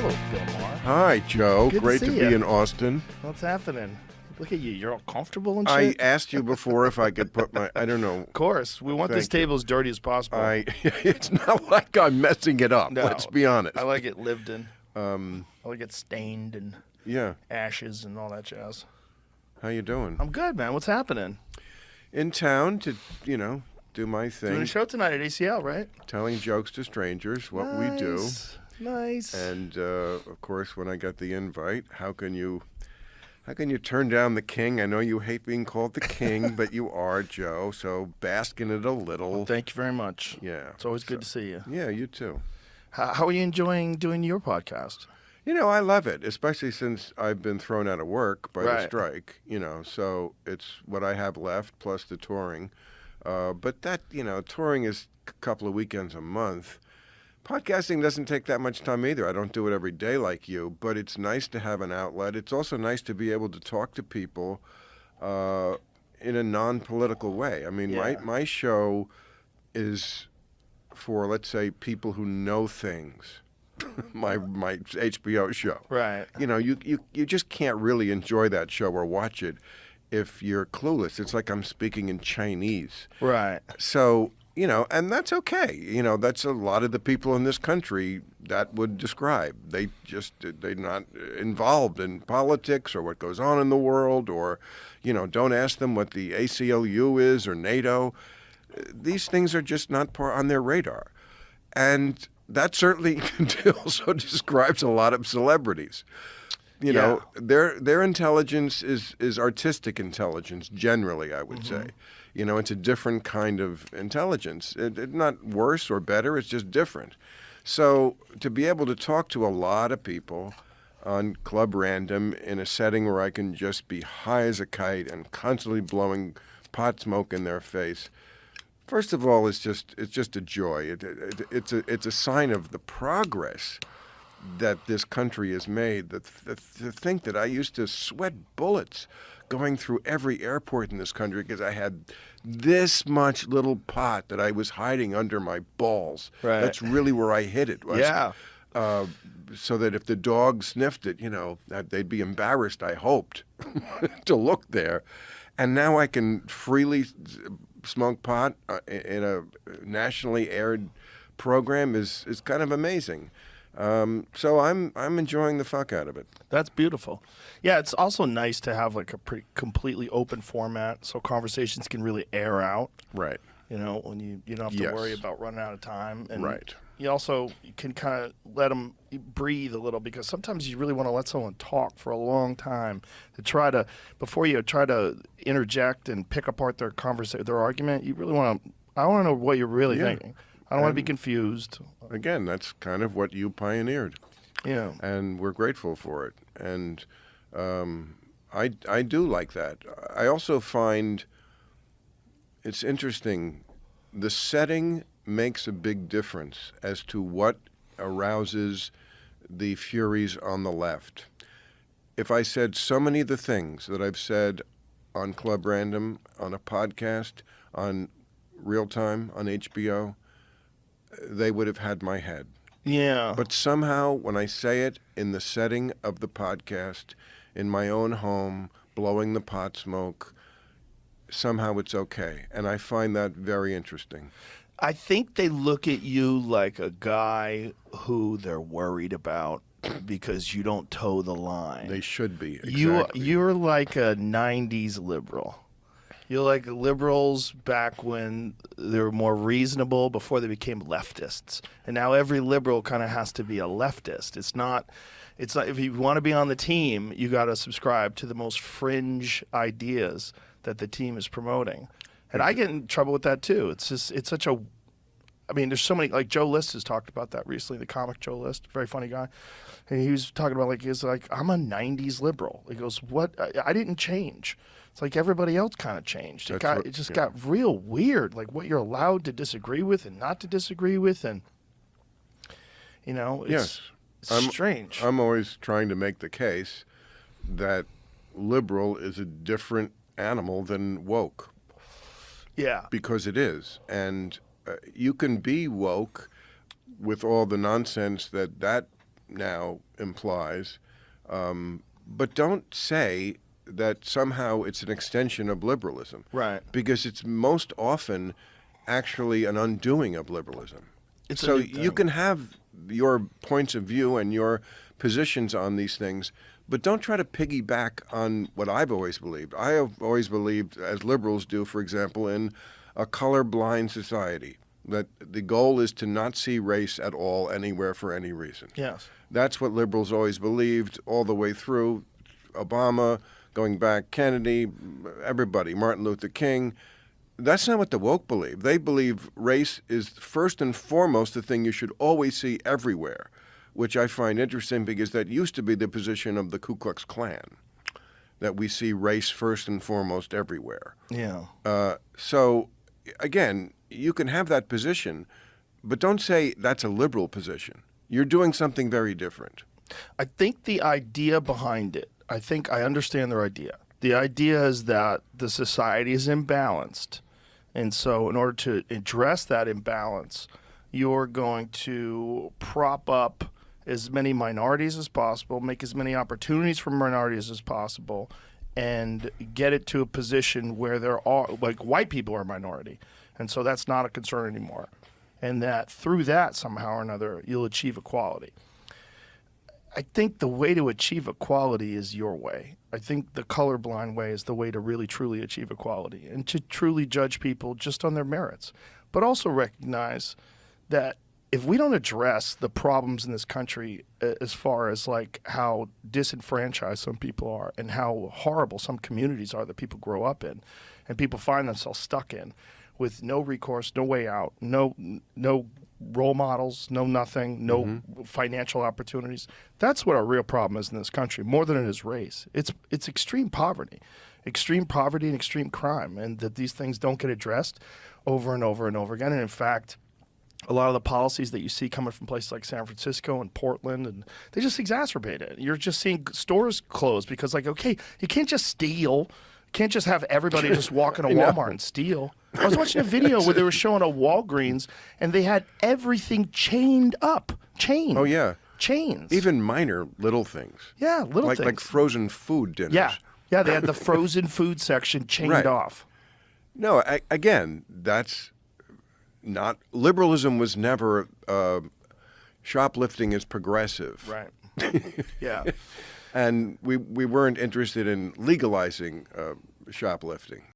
Hello, Bill Maher. Hi, Joe. Good Great to to see be ya. in Austin. What's happening? Look at you. You're all comfortable and I shit? asked you before if I could put my, I don't know. Of course. We want this Thank you. table as dirty as possible. It's not like I'm messing it up, No. let's be honest. I like it lived in. I like it stained and Yeah. ashes and all that jazz. How you doing? I'm good, man. What's happening? In town to, do my Doing thing, a show tonight at ACL, right? telling jokes to strangers, what we do. Nice. And, of course, when I got the invite, how can you turn down the king? I know you hate being called the king, but you are, Joe, so bask in it a little. Well, thank you very much. Yeah. It's always good to see you. Yeah, you too. How are you enjoying doing your podcast? I love it, especially since I've been thrown out of work by the Right. strike, so it's what I have left plus the touring. But that, touring is a couple of weekends a month. Podcasting doesn't take that much time either. I don't do it every day like you, but it's nice to have an outlet. It's also nice to be able to talk to people in a non-political way. I mean, Yeah. my show is for, let's say, people who know things. my HBO show. Right. You just can't really enjoy that show or watch it if you're clueless. It's like I'm speaking in Chinese. Right. So, and that's okay. That's a lot of the people in this country that would describe. They're not involved in politics or what goes on in the world, or, don't ask them what the ACLU is or NATO. These things are just not on their radar. And that certainly also describes a lot of celebrities. Their intelligence is artistic intelligence, generally, I would say. It's a different kind of intelligence. It's not worse or better, it's just different. So to be able to talk to a lot of people on Club Random in a setting where I can just be high as a kite and constantly blowing pot smoke in their face, first of all, it's just a joy. It's a sign of the progress that this country has made. To think that I used to sweat bullets going through every airport in this country because I had this much little pot that I was hiding under my balls. Right. That's really where I hid it. Yeah. So that if the dog sniffed it, that they'd be embarrassed, I hoped, to look there. And now I can freely smoke pot in a nationally aired program is kind of amazing. So I'm enjoying the fuck out of it. That's beautiful. Yeah, it's also nice to have like a pretty completely open format so conversations can really air out. Right. When you don't have to worry about running out of time. And Right. you also can kind of let them breathe a little, because sometimes you really want to let someone talk for a long time before you try to interject and pick apart their argument. You really I want to know what you're really thinking. I don't want to be confused. Again, that's kind of what you pioneered. Yeah. And we're grateful for it. And I do like that. I also find it's interesting. The setting makes a big difference as to what arouses the furies on the left. If I said so many of the things that I've said on Club Random, on a podcast, on Real Time, on HBO, they would have had my head. Yeah. But somehow, when I say it in the setting of the podcast, in my own home, blowing the pot smoke, somehow it's okay. And I find that very interesting. I think they look at you like a guy who they're worried about because you don't toe the line. They should be, exactly. You're like a 90s liberal. You're like liberals back when they were more reasonable, before they became leftists. And now every liberal kind of has to be a leftist. It's not if you want to be on the team, you got to subscribe to the most fringe ideas that the team is promoting. And I get in trouble with that too. It's such a, there's so many, like Joe List has talked about that recently, the comic Joe List, very funny guy. And he was talking about he's like, I'm a 90s liberal. He goes, what? I didn't change. It's like everybody else kind of changed. It got real weird, like what you're allowed to disagree with and not to disagree with. And, it's strange. I'm always trying to make the case that liberal is a different animal than woke. Yeah. Because it is. And you can be woke with all the nonsense that now implies, but don't say that somehow it's an extension of liberalism. Right. Because it's most often actually an undoing of liberalism. It's a so new you thing. can have your points of view and your positions on these things, but don't try to piggyback on what I've always believed. I have always believed, as liberals do, for example, in a colorblind society, that the goal is to not see race at all anywhere for any reason. Yes. That's what liberals always believed all the way through. Obama, going back, Kennedy, everybody, Martin Luther King. That's not what the woke believe. They believe race is first and foremost the thing you should always see everywhere, which I find interesting because that used to be the position of the Ku Klux Klan, that we see race first and foremost everywhere. Yeah. So, again, you can have that position, but don't say that's a liberal position. You're doing something very different. I think the idea behind it, I think I understand their idea. The idea is that the society is imbalanced. And so in order to address that imbalance, you're going to prop up as many minorities as possible, make as many opportunities for minorities as possible, and get it to a position where there are, like, white people are a minority. And so that's not a concern anymore. And that through that, somehow or another, you'll achieve equality. I think the way to achieve equality is your way. I think the colorblind way is the way to really, truly achieve equality and to truly judge people just on their merits. But also recognize that if we don't address the problems in this country as far as like how disenfranchised some people are and how horrible some communities are that people grow up in and people find themselves stuck in with no recourse, no way out, no role models, no nothing, no financial opportunities. That's what our real problem is in this country, more than it is race. It's extreme poverty and extreme crime, and that these things don't get addressed over and over and over again. And in fact, a lot of the policies that you see coming from places like San Francisco and Portland, and they just exacerbate it. You're just seeing stores close because, like, okay, you can't just steal. You can't just have everybody just walk in a Walmart and steal. I was watching a video where they were showing a Walgreens, and they had everything chained up. Chained. Oh, yeah. Chains. Even minor little things. Yeah, little things. Like frozen food dinners. Yeah. Yeah, they had the frozen food section chained Right. off. No, again, that's not... Liberalism was never... shoplifting is progressive. Right. Yeah. And we weren't interested in legalizing shoplifting.